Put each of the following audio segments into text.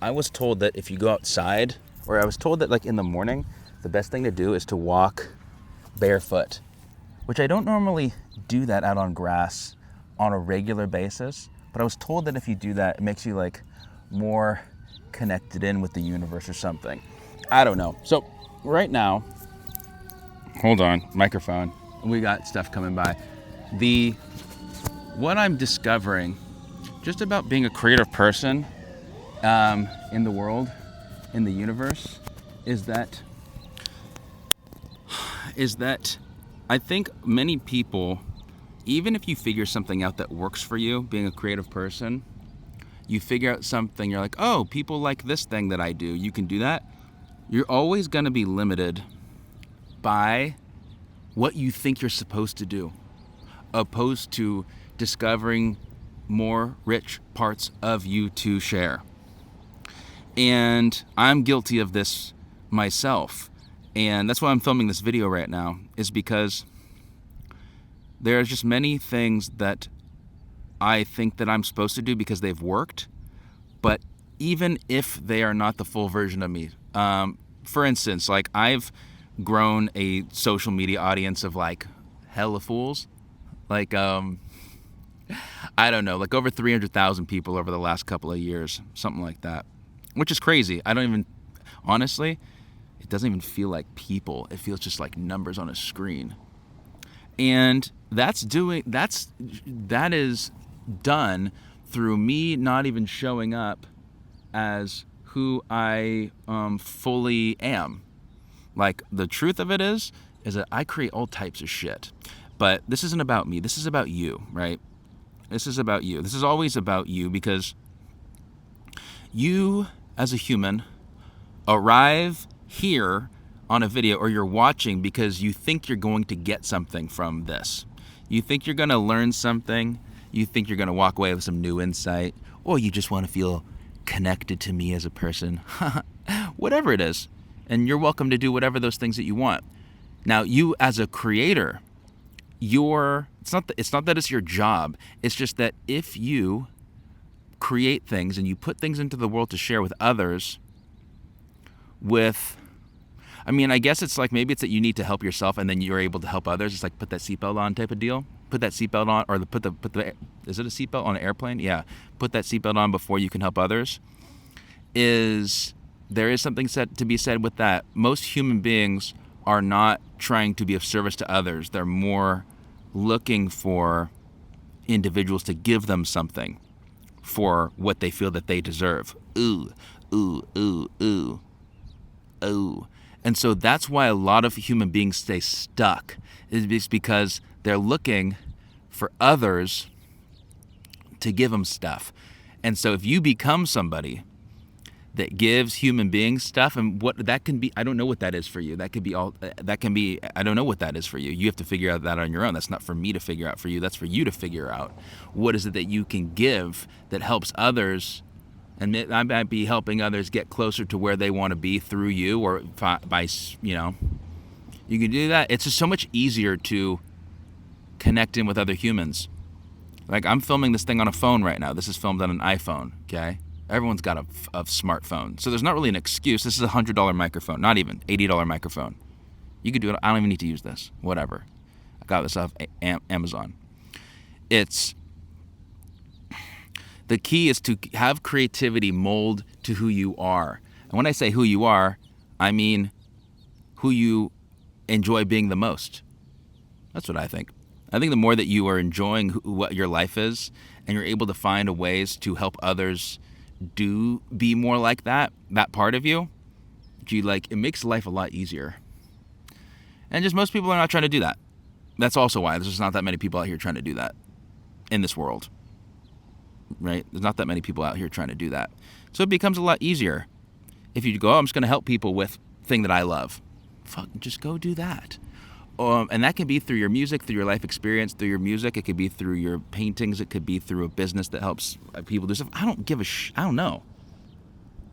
I was told that if you go outside, or I was told that like in the morning, the best thing to do is to walk barefoot, which I don't normally do that out on grass on a regular basis. But I was told that if you do that, it makes you like more connected in with the universe or something. I don't know. So right now, hold on, microphone. We got stuff coming by. What I'm discovering just about being a creative person in the world, in the universe, is that I think many people, even if you figure something out that works for you, being a creative person, you figure out something, you're like, oh, people like this thing that I do, you can do that. You're always going to be limited by what you think you're supposed to do, opposed to discovering more rich parts of you to share. And I'm guilty of this myself. And that's why I'm filming this video right now, is because there are just many things that I think that I'm supposed to do because they've worked, but even if they are not the full version of me. For instance, like I've grown a social media audience of like hella fools. Like, I don't know, like over 300,000 people over the last couple of years, something like that, which is crazy. Honestly, it doesn't even feel like people. It feels just like numbers on a screen. And that is done through me not even showing up as who I fully am. Like, the truth of it is that I create all types of shit. But this isn't about me. This is about you, right? This is about you. This is always about you, because you, as a human, arrive here on a video, or you're watching because you think you're going to get something from this. You think you're going to learn something. You think you're going to walk away with some new insight, or you just want to feel connected to me as a person. Whatever it is. And you're welcome to do whatever those things that you want. Now, you as a creator, it's not that it's your job. It's just that if you create things and you put things into the world to share with others, I guess it's like, maybe it's that you need to help yourself and then you're able to help others. It's like put that seatbelt on type of deal. Put that seatbelt on, or is it a seatbelt on an airplane? Yeah. Put that seatbelt on before you can help others. There is something to be said with that. Most human beings are not trying to be of service to others. They're more looking for individuals to give them something for what they feel that they deserve. Ooh, ooh, ooh, ooh, ooh. And so that's why a lot of human beings stay stuck, is because they're looking for others to give them stuff. And so if you become somebody that gives human beings stuff, and what that can be, I don't know what that is for you. I don't know what that is for you. You have to figure out that on your own. That's not for me to figure out for you. That's for you to figure out. What is it that you can give that helps others? And I might be helping others get closer to where they want to be through you, or by, you can do that. It's just so much easier to connect in with other humans. Like, I'm filming this thing on a phone right now. This is filmed on an iPhone, okay? Everyone's got a smartphone. So there's not really an excuse. This is a $100 microphone, not even $80 microphone. You could do it. I don't even need to use this. Whatever. I got this off Amazon. The key is to have creativity mold to who you are. And when I say who you are, I mean who you enjoy being the most. That's what I think. I think the more that you are enjoying what your life is, and you're able to find ways to help others be more like that part of you, it makes life a lot easier. And just most people are not trying to do that. That's also why there's just not that many people out here trying to do that in this world. Right? There's not that many people out here trying to do that. So it becomes a lot easier if you go, I'm just going to help people with thing that I love. Fuck, just go do that. And that can be through your music, through your life experience, through your music. It could be through your paintings. It could be through a business that helps people do stuff. I don't give I don't know.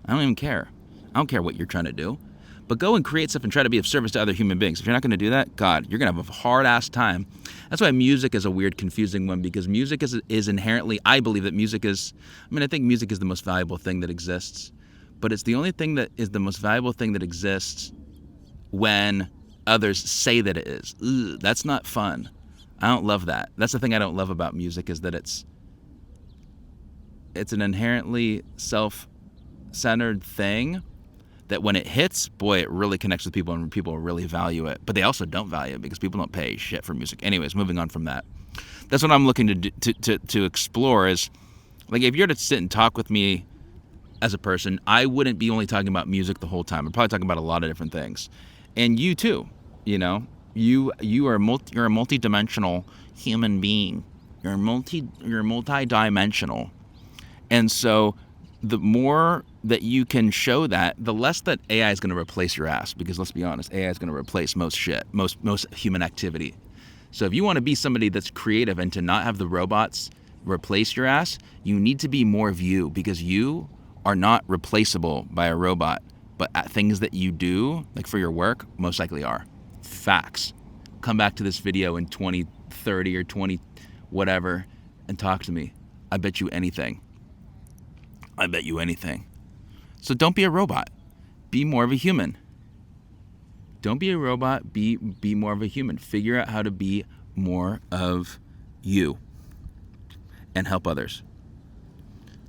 I don't even care. I don't care what you're trying to do. But go and create stuff and try to be of service to other human beings. If you're not going to do that, God, you're going to have a hard-ass time. That's why music is a weird, confusing one, because music is inherently, I believe that music is, I think music is the most valuable thing that exists. but it's the only thing that is the most valuable thing that exists when others say that it is. Ugh, that's not fun. I don't love that. That's the thing I don't love about music, is that it's an inherently self-centered thing that when it hits, boy, it really connects with people and people really value it. But they also don't value it because people don't pay shit for music. Anyways, moving on from that. That's what I'm looking to explore is, like, if you're to sit and talk with me as a person, I wouldn't be only talking about music the whole time. I'm probably talking about a lot of different things. And you too, you know, you're a multi-dimensional human being. You're multi-dimensional. And so the more that you can show that, the less that AI is going to replace your ass. Because let's be honest, AI is going to replace most shit, most human activity. So if you want to be somebody that's creative and to not have the robots replace your ass, you need to be more of you, because you are not replaceable by a robot. But at things that you do, like for your work, most likely are. Facts. Come back to this video in 2030 or 20 whatever and talk to me. I bet you anything. I bet you anything. So don't be a robot. Be more of a human. Don't be a robot. Be more of a human. Figure out how to be more of you and help others.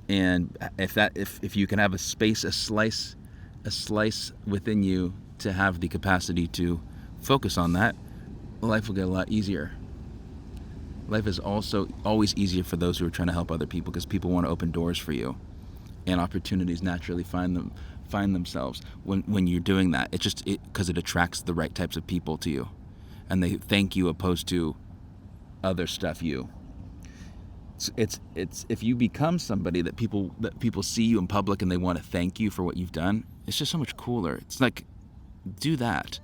And if you can have a space, a slice within you to have the capacity to focus on that, life will get a lot easier. Life is also always easier for those who are trying to help other people, because people want to open doors for you, and opportunities naturally find themselves when you're doing that. It's just because it attracts the right types of people to you, and they thank you opposed to other stuff you. It's if you become somebody that people see you in public and they want to thank you for what you've done, it's just so much cooler. It's like, do that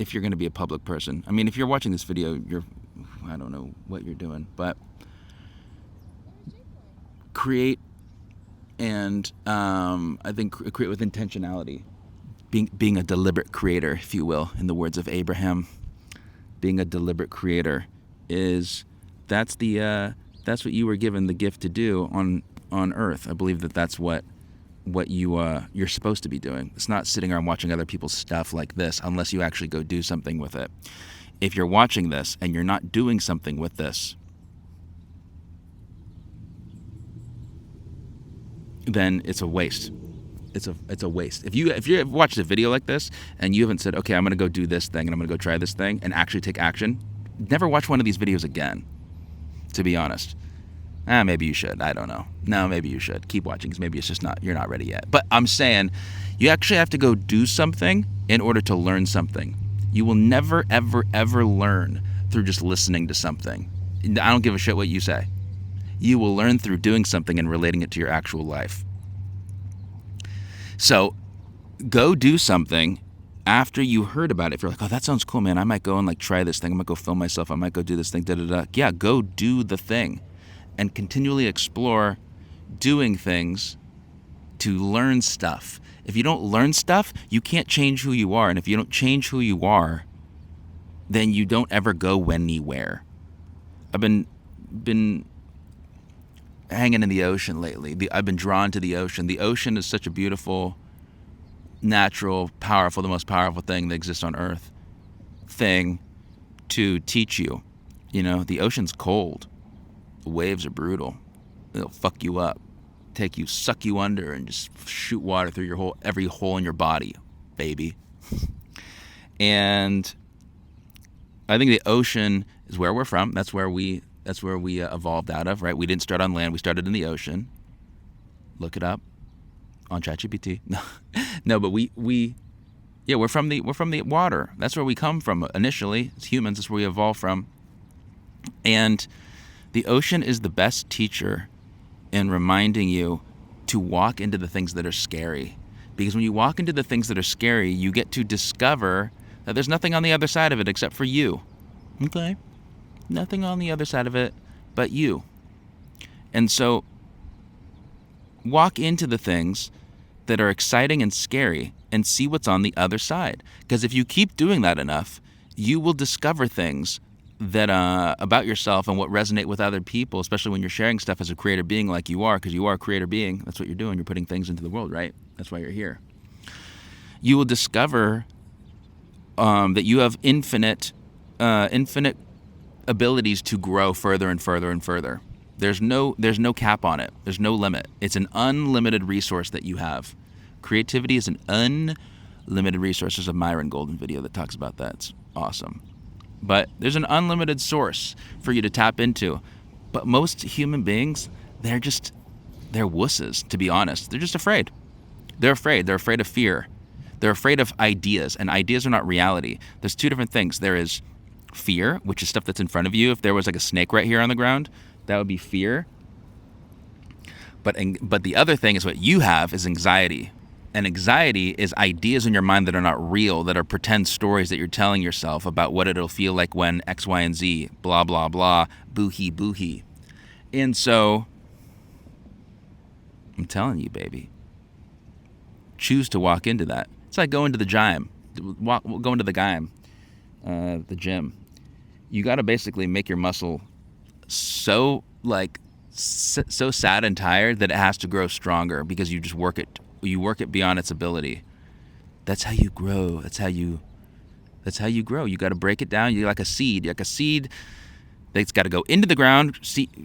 if you're going to be a public person. I mean, if you're watching this video, I don't know what you're doing, but create, and I think create with intentionality. Being a deliberate creator, if you will, in the words of Abraham. Being a deliberate creator that's what you were given the gift to do on Earth. I believe that's what you're supposed to be doing. It's not sitting around watching other people's stuff like this, unless you actually go do something with it. If you're watching this and you're not doing something with this, then it's a waste. It's a waste. If you watched a video like this and you haven't said, okay, I'm going to go do this thing and I'm going to go try this thing and actually take action, never watch one of these videos again. To be honest. Maybe you should. I don't know. No, maybe you should. Keep watching, because maybe it's just you're not ready yet. But I'm saying you actually have to go do something in order to learn something. You will never, ever, ever learn through just listening to something. I don't give a shit what you say. You will learn through doing something and relating it to your actual life. So go do something after you heard about it. If you're like, oh, that sounds cool, man, I might go and like try this thing. I might go film myself. I might go do this thing. Yeah, go do the thing and continually explore doing things to learn stuff. If you don't learn stuff, you can't change who you are. And if you don't change who you are, then you don't ever go anywhere. I've been hanging in the ocean lately. I've been drawn to the ocean. The ocean is such a beautiful, natural, powerful, the most powerful thing that exists on Earth thing to teach you. You know, the ocean's cold. The waves are brutal. They'll fuck you up, suck you under, and just shoot water through every hole in your body, baby. And I think the ocean is where we're from. That's where we evolved out of, right? We didn't start on land. We started in the ocean. Look it up on ChatGPT. No, but we're from the water. That's where we come from initially. As humans, that's where we evolved from. And the ocean is the best teacher in reminding you to walk into the things that are scary. Because when you walk into the things that are scary, you get to discover that there's nothing on the other side of it except for you. Okay? Nothing on the other side of it but you. And so walk into the things that are exciting and scary and see what's on the other side. Because if you keep doing that enough, you will discover things that about yourself and what resonate with other people, especially when you're sharing stuff as a creator being like you are, because you are a creator being. That's what you're doing. You're putting things into the world, right? That's why you're here. You will discover that you have infinite abilities to grow further and further and further. There's no cap on it. There's no limit. It's an unlimited resource that you have. Creativity is an unlimited resource. There's a Myron Golden video that talks about that. It's awesome. But there's an unlimited source for you to tap into. But most human beings, they're wusses, to be honest. They're just afraid. They're afraid. They're afraid of fear. They're afraid of ideas, and ideas are not reality. There's two different things. There is fear, which is stuff that's in front of you. If there was like a snake right here on the ground, that would be fear. But the other thing is what you have is anxiety. And anxiety is ideas in your mind that are not real, that are pretend stories that you're telling yourself about what it'll feel like when X, Y, and Z, blah, blah, blah, boo-hee, boo-hee. And so, I'm telling you, baby, choose to walk into that. It's like going to the gym. Going to the gym. You got to basically make your muscle so sad and tired that it has to grow stronger because you just work it. You work it beyond its ability. That's how you grow. That's how you grow. You got to break it down. You're like a seed. It's got to go into the ground.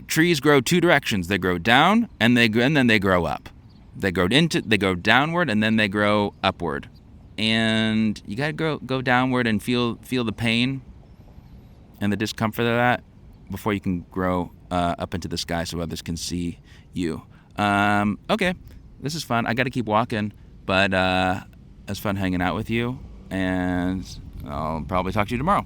Trees grow two directions. They grow down and then they grow up. They go downward and then they grow upward. And you got to go downward and feel the pain and the discomfort of that before you can grow up into the sky so others can see you. Okay, this is fun. I got to keep walking, but it's fun hanging out with you, and I'll probably talk to you tomorrow.